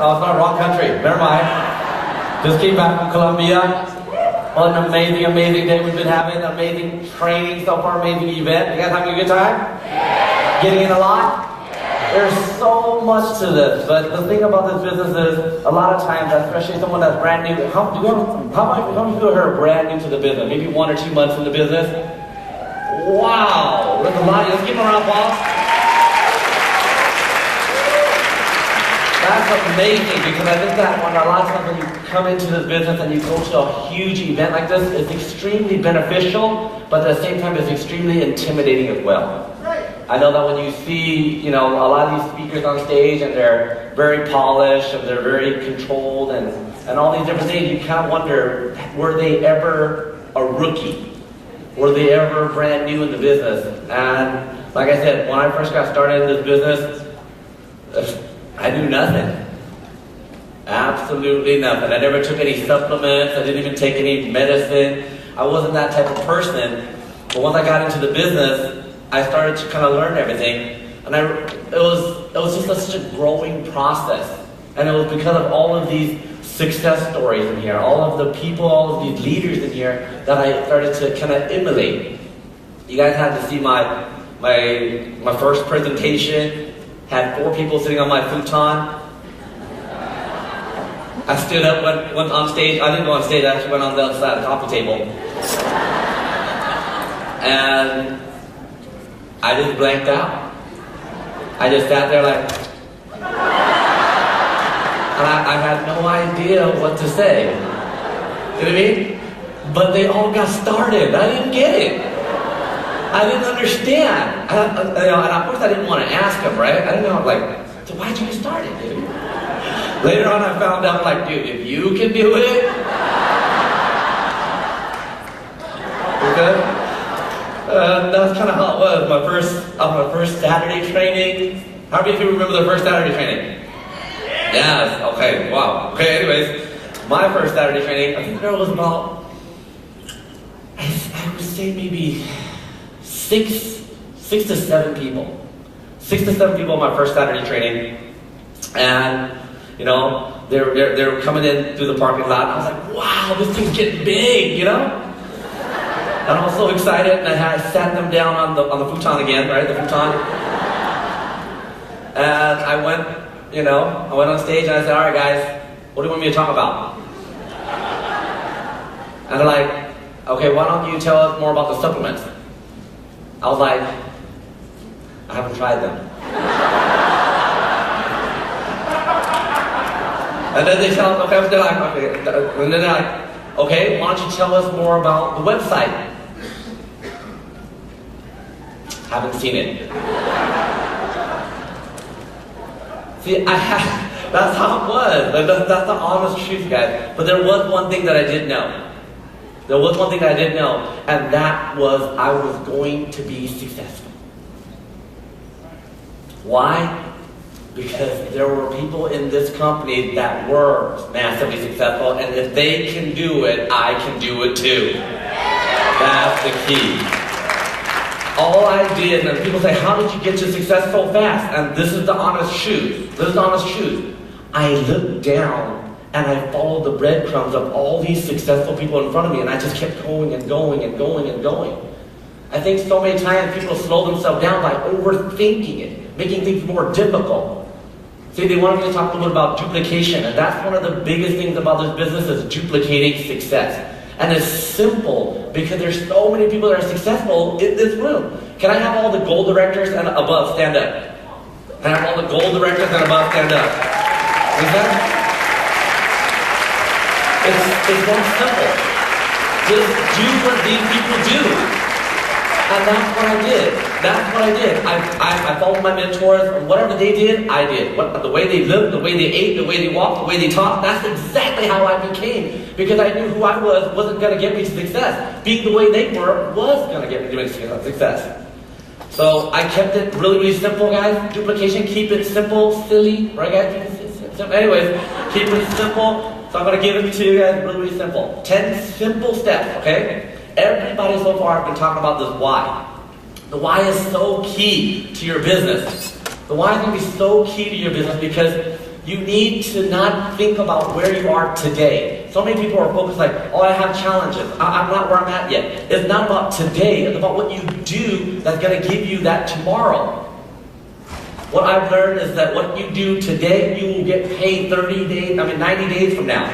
Oh, it's not wrong country. Never mind. Just came back from Colombia. What an amazing, amazing day we've been having. Amazing training so far, amazing event. You guys having a good time? Yeah. Getting in a lot? Yeah. There's so much to this, but the thing about this business is, a lot of times, especially someone that's brand new, how many people here are brand new to the business? Maybe 1 or 2 months in the business? Wow, there's a lot. Let's give them a round of applause. That's amazing, because I think that when a lot of times when you come into this business and you go to a huge event like this, it's extremely beneficial, but at the same time it's extremely intimidating as well. I know that when you see, a lot of these speakers on stage and they're very polished and they're very controlled and all these different things, you kind of wonder, were they ever a rookie? Were they ever brand new in the business? And like I said, when I first got started in this business, I knew nothing. Absolutely nothing. I never took any supplements. I didn't even take any medicine. I wasn't that type of person. But once I got into the business, I started to kind of learn everything. And it was just such a growing process. And it was because of all of these success stories in here, all of the people, all of these leaders in here that I started to kind of emulate. You guys had to see my first presentation. Had 4 people sitting on my futon. I stood up, went on stage. I didn't go on stage, I actually went on the other side of the coffee table. And I just blanked out. I just sat there like, and I had no idea what to say. You know what I mean? But they all got started. I didn't get it. I didn't understand. And of course I didn't want to ask him, right? I didn't know, so why'd you get started, dude? Later on I found out, dude, if you can do it, okay? That's kind of how it was. My first Saturday training. How many of you remember the first Saturday training? Yes. Okay. Wow. Okay. Anyways, my first Saturday training, I think there was about, I would say maybe 6 to 7 people. 6 to 7 people in my first Saturday training. And, they were coming in through the parking lot. I was like, wow, this thing's getting big, And I was so excited, and I sat them down on the futon again, right, the futon. And I went on stage and I said, all right, guys, what do you want me to talk about? And they're like, okay, why don't you tell us more about the supplements? I was like, I haven't tried them. And then they're like, okay, why don't you tell us more about the website? Haven't seen it. See, that's how it was. That's the honest truth, guys. But there was one thing that I did know. There was one thing that I didn't know, and that was I was going to be successful. Why? Because there were people in this company that were massively successful, and if they can do it, I can do it too. That's the key. All I did, and people say, how did you get to success so fast? And this is the honest truth. This is the honest truth. I looked down and I followed the breadcrumbs of all these successful people in front of me, and I just kept going and going and going and going. I think so many times people slow themselves down by overthinking it, making things more difficult. See, they wanted me to talk a little bit about duplication, and that's one of the biggest things about this business is duplicating success. And it's simple, because there's so many people that are successful in this room. Can I have all the gold directors and above stand up? Can I have all the gold directors and above stand up? Okay? It's more simple. Just do what these people do. And that's what I did. That's what I did. I followed my mentors, and whatever they did, I did. The way they lived, the way they ate, the way they walked, the way they talked, that's exactly how I became. Because I knew who I wasn't going to get me to success. Being the way they were was going to get me to success. So I kept it really, really simple, guys. Duplication, keep it simple, silly, right, guys? Anyways, keep it simple. So I'm going to give it to you guys really, really simple. 10 simple steps, okay? Everybody so far has been talking about this why. The why is so key to your business. The why is going to be so key to your business because You need to not think about where you are today. So many people are focused like, oh, I have challenges. I'm not where I'm at yet. It's not about today. It's about what you do that's going to give you that tomorrow. What I've learned is that what you do today, you will get paid 90 days from now.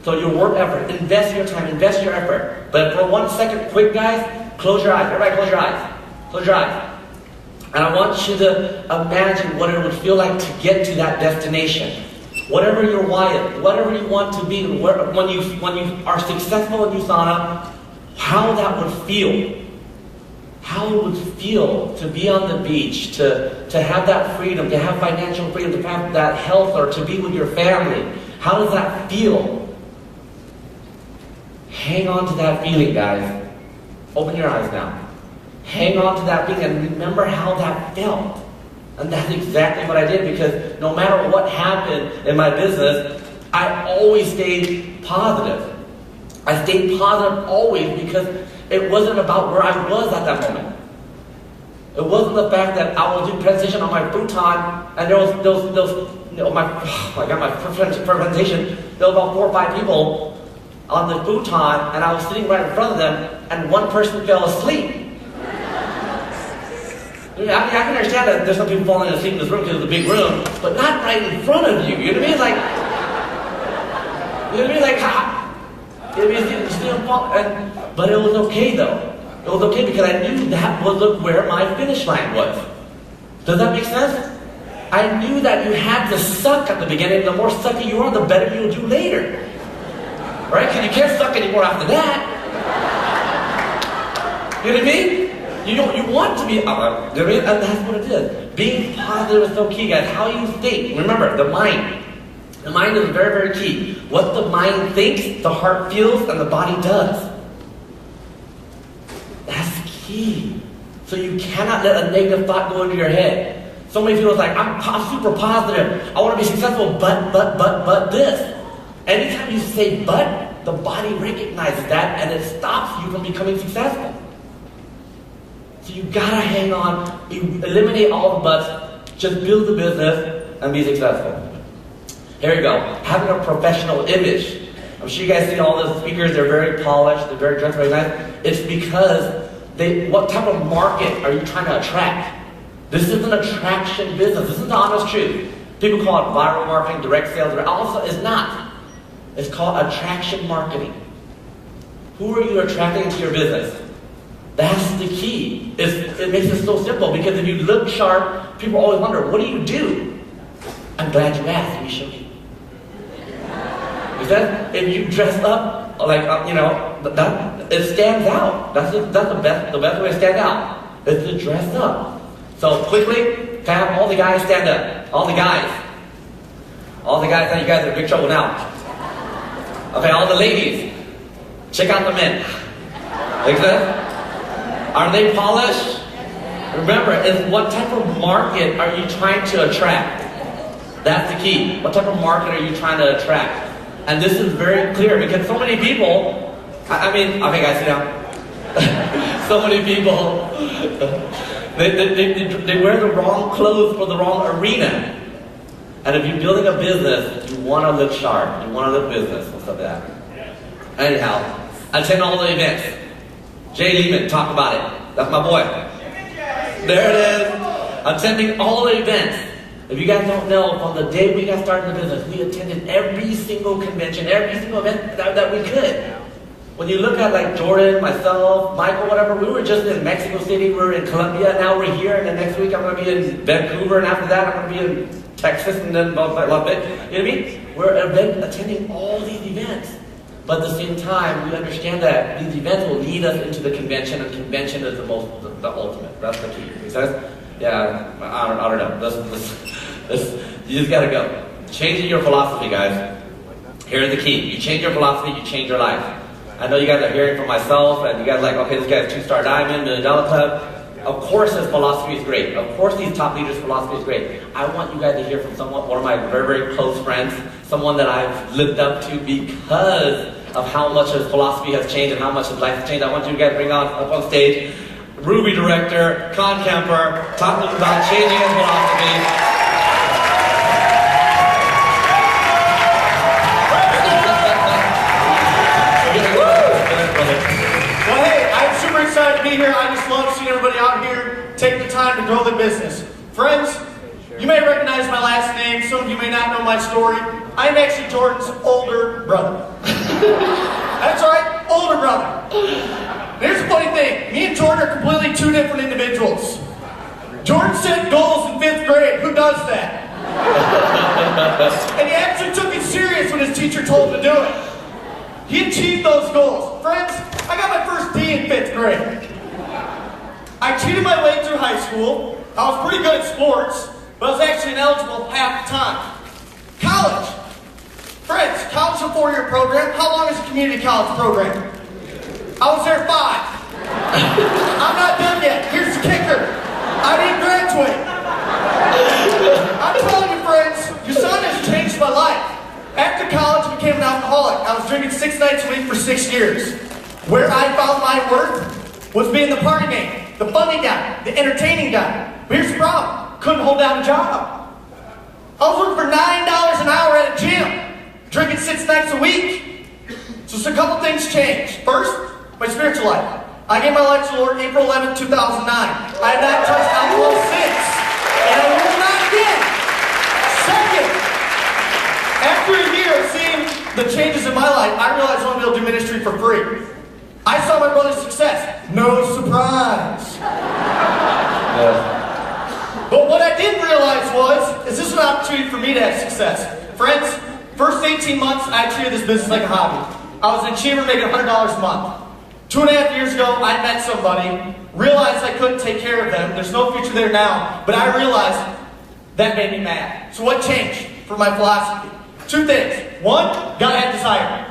So your work effort, invest your time, invest your effort. But for 1 second, quick guys, close your eyes. Everybody close your eyes. Close your eyes. And I want you to imagine what it would feel like to get to that destination. Whatever your why is, whatever you want to be, when you are successful in USANA, how that would feel. How it would feel to be on the beach, to have that freedom, to have financial freedom, to have that health, or to be with your family. How does that feel? Hang on to that feeling, guys. Open your eyes now. Hang on to that feeling and remember how that felt. And that's exactly what I did, because no matter what happened in my business, I always stayed positive. I stayed positive always, because it wasn't about where I was at that moment. It wasn't the fact that I was doing presentation on my futon and there was my presentation, there was about 4 or 5 people on the futon, and I was sitting right in front of them, and one person fell asleep. I can understand that there's some people falling asleep in this room because it's a big room, but not right in front of you. You know what I mean? Like, you know what I mean? Like, but it was okay though. It was okay because I knew that was where my finish line was. Does that make sense? I knew that you had to suck at the beginning. The more sucky you are, the better you'll do later. Right? Because you can't suck anymore after that. You know what I mean? You want to be, you know what I mean? And that's what it is. Being positive is so key, guys. How you think. Remember, the mind. The mind is very, very key. What the mind thinks, the heart feels, and the body does. That's key. So you cannot let a negative thought go into your head. So many people are like, I'm super positive. I want to be successful, but this. Anytime you say but, the body recognizes that and it stops you from becoming successful. So you gotta hang on, eliminate all the buts, just build the business and be successful. Here you go, having a professional image. I'm sure you guys see all the speakers, they're very polished, they're very dressed very nice. It's because what type of market are you trying to attract? This is an attraction business, this is the honest truth. People call it viral marketing, direct sales, also it's not. It's called attraction marketing. Who are you attracting into your business? That's the key. It makes it so simple, because if you look sharp, people always wonder, what do you do? I'm glad you asked, let me show you. Because if you dress up, like, it stands out. That's the best way to stand out, is to dress up. So quickly, can I have all the guys stand up? All the guys. All the guys, now you guys are in big trouble now. Okay, all the ladies, check out the men. Like that? Are they polished? Remember, is what type of market are you trying to attract? That's the key. What type of market are you trying to attract? And this is very clear, because so many people, okay guys, sit down. So many people, they wear the wrong clothes for the wrong arena. And if you're building a business, you want to look sharp. You want to look business and stuff like that. Anyhow, attend all the events. Jay Lehman, talk about it. That's my boy. There it is. Attending all the events. If you guys don't know, from the day we got started in the business, we attended every single convention, every single event that we could. When you look at like Jordan, myself, Michael, whatever, we were just in Mexico City, we were in Colombia, now we're here, and then next week I'm going to be in Vancouver, and after that I'm going to be in Texas, and then love it. You know what I mean? We're attending all these events. But at the same time, we understand that these events will lead us into the convention, and convention is the ultimate. That's the key. Makes sense? Yeah, I don't know. You just gotta go. Changing your philosophy, guys. Here's the key. You change your philosophy, you change your life. I know you guys are hearing from myself, and you guys are like, okay, this guy's 2-star diamond, $1 million club. Of course his philosophy is great. Of course these top leaders' philosophy is great. I want you guys to hear from one of my very, very close friends, someone that I've lived up to because of how much his philosophy has changed and how much his life has changed. I want you guys to bring up on stage Ruby director, Con Kemper, talking about changing his philosophy. grow their business. Friends, you may recognize my last name. Some of you may not know my story. I'm actually Jordan's older brother. That's right, older brother. Here's the funny thing. Me and Jordan are completely two different individuals. Jordan set goals in 5th grade. Who does that? And he actually took it serious when his teacher told him to do it. He achieved those goals. Friends, I got my first D in 5th grade. I cheated my way through high school. I was pretty good at sports, but I was actually ineligible half the time. College. Friends, college is a 4-year program. How long is a community college program? I was there 5. I'm not done yet. Here's the kicker. I didn't graduate. I'm telling you, friends, your son has changed my life. After college, I became an alcoholic. I was drinking 6 nights a week for 6 years. Where I found my worth was being the party man, the funny guy, the entertaining guy. But here's the problem. Couldn't hold down a job. I was working for $9 an hour at a gym, drinking 6 nights a week. So a couple things changed. First, my spiritual life. I gave my life to the Lord April 11, 2009. I have not touched alcohol since, and I will not again. Second, after a year of seeing the changes in my life, I realized I want to be able to do ministry for free. I saw my brother's success. No surprise. But what I didn't realize is this was an opportunity for me to have success. Friends, first 18 months, I treated this business like a hobby. I was an achiever making $100 a month. 2.5 years ago, I met somebody, realized I couldn't take care of them. There's no future there now, but I realized that made me mad. So what changed for my philosophy? 2 things. One, gotta have desire.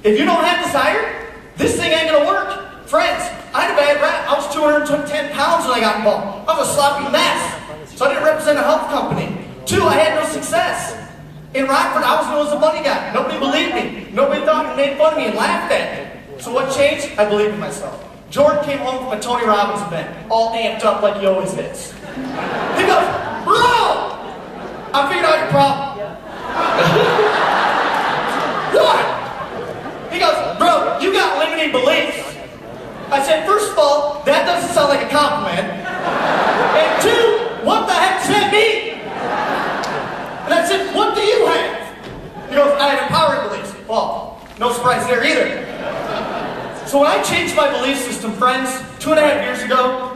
If you don't have desire, this thing ain't gonna work. Friends, I had a bad rap. I was 210 pounds when I got involved. I was a sloppy mess. So I didn't represent a health company. 2, I had no success. In Rockford, I was known as the funny guy. Nobody believed me. Nobody thought and made fun of me and laughed at me. So what changed? I believed in myself. Jordan came home from a Tony Robbins event, all amped up like he always is. He goes, "Bro, I figured out your problem." What? He goes, "Bro, you got limiting beliefs." I said, "First of all, that doesn't sound like a compliment. And 2, what the heck does that mean?" And I said, "What do you have?" He goes, "I have empowering beliefs." Well, no surprise there either. So when I changed my belief system, friends, 2.5 years ago,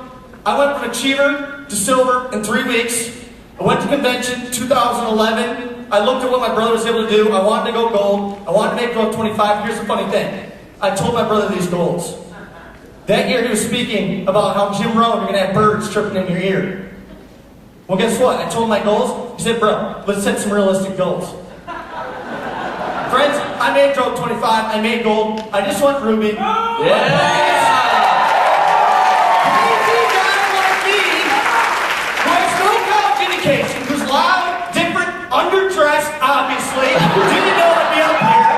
I went from achiever to silver in 3 weeks. I went to convention 2011. I looked at what my brother was able to do. I wanted to go gold. I wanted to make gold 25. Here's the funny thing. I told my brother these goals. That year he was speaking about how Jim Rohn, you're going to have birds chirping in your ear. Well, guess what? I told him my goals. He said, "Bro, let's set some realistic goals." Friends, I made gold 25, I made gold, I just went Ruby. Yeah! Crazy guy like me, who has no college education, who's loud, different, underdressed, obviously, didn't know I'd be up here,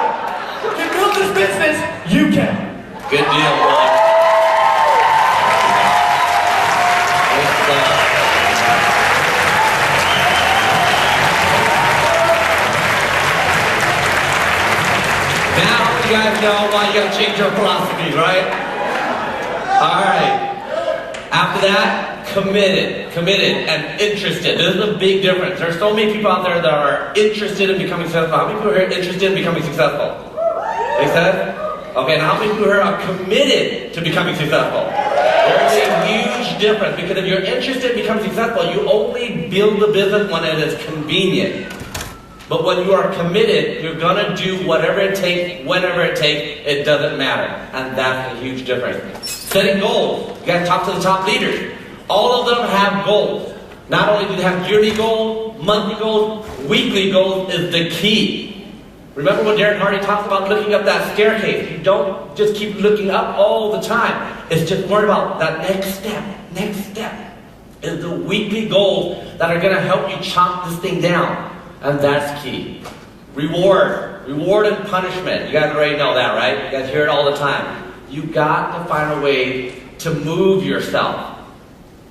can build this business, you can. Good deal, Bob. Now you guys know why you gotta change your philosophy, right? Alright. After that, committed and interested. This is a big difference. There's so many people out there that are interested in becoming successful. How many people here are interested in becoming successful? Make sense? Okay, now how many people here are committed to becoming successful? There's a huge difference, because if you're interested in becoming successful, you only build the business when it is convenient. But when you are committed, you're gonna do whatever it takes, whenever it takes, it doesn't matter. And that's a huge difference. Setting goals. You gotta talk to the top leaders. All of them have goals. Not only do they have yearly goals, monthly goals, weekly goals is the key. Remember when Derek Hardy talks about looking up that staircase? You don't just keep looking up all the time. It's just worried about that next step. Next step is the weekly goals that are gonna help you chop this thing down. And that's key. Reward and punishment. You guys already know that, right? You guys hear it all the time. You got to find a way to move yourself.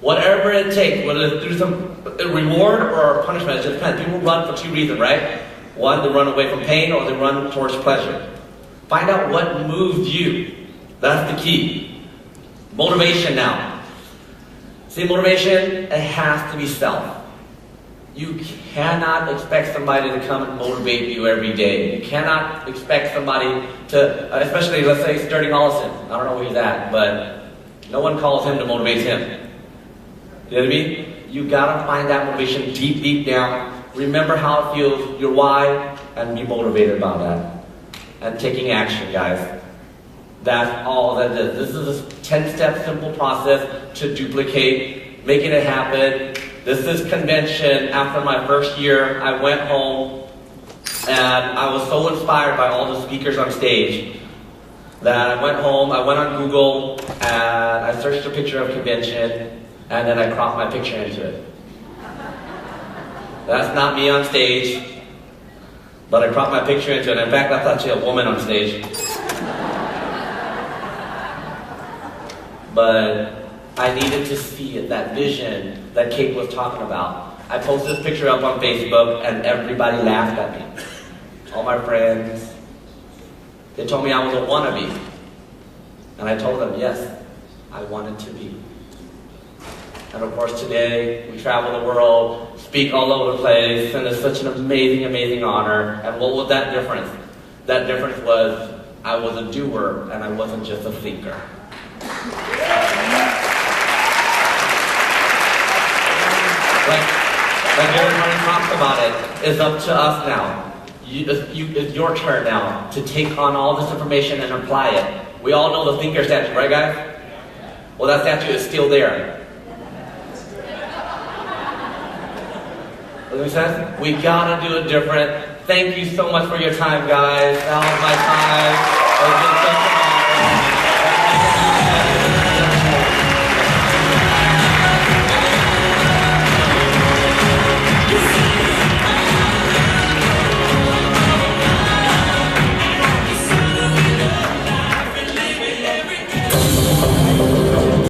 Whatever it takes, whether it's through some reward or punishment, it just depends. People run for 2 reasons, right? One, they run away from pain, or they run towards pleasure. Find out what moves you. That's the key. Motivation now. See, motivation, it has to be self. You cannot expect somebody to come and motivate you every day. You cannot expect somebody to, especially, let's say, Sturdy Hollison. I don't know where he's at, but no one calls him to motivate him. You know what I mean? You gotta find that motivation deep, deep down. Remember how it feels, your why, and be motivated about that. And taking action, guys. That's all that it is. This is a 10-step simple process to duplicate, making it happen. This is convention. After my first year, I went home and I was so inspired by all the speakers on stage that I went home, I went on Google and I searched a picture of convention and then I cropped my picture into it. That's not me on stage, but I cropped my picture into it. In fact, that's actually a woman on stage. But I needed to see it, that vision that Kate was talking about. I posted this picture up on Facebook and everybody laughed at me. All my friends. They told me I was a wannabe. And I told them, yes, I wanted to be. And of course today, we travel the world, speak all over the place, and it's such an amazing, amazing honor. And what was that difference? That difference was I was a doer and I wasn't just a thinker. Like everybody talks about it, it's up to us now. It's your turn now to take on all this information and apply it. We all know the thinker statue, right guys? Well, that statue is still there. Does that make sense? We gotta do it different. Thank you so much for your time, guys. That was my time.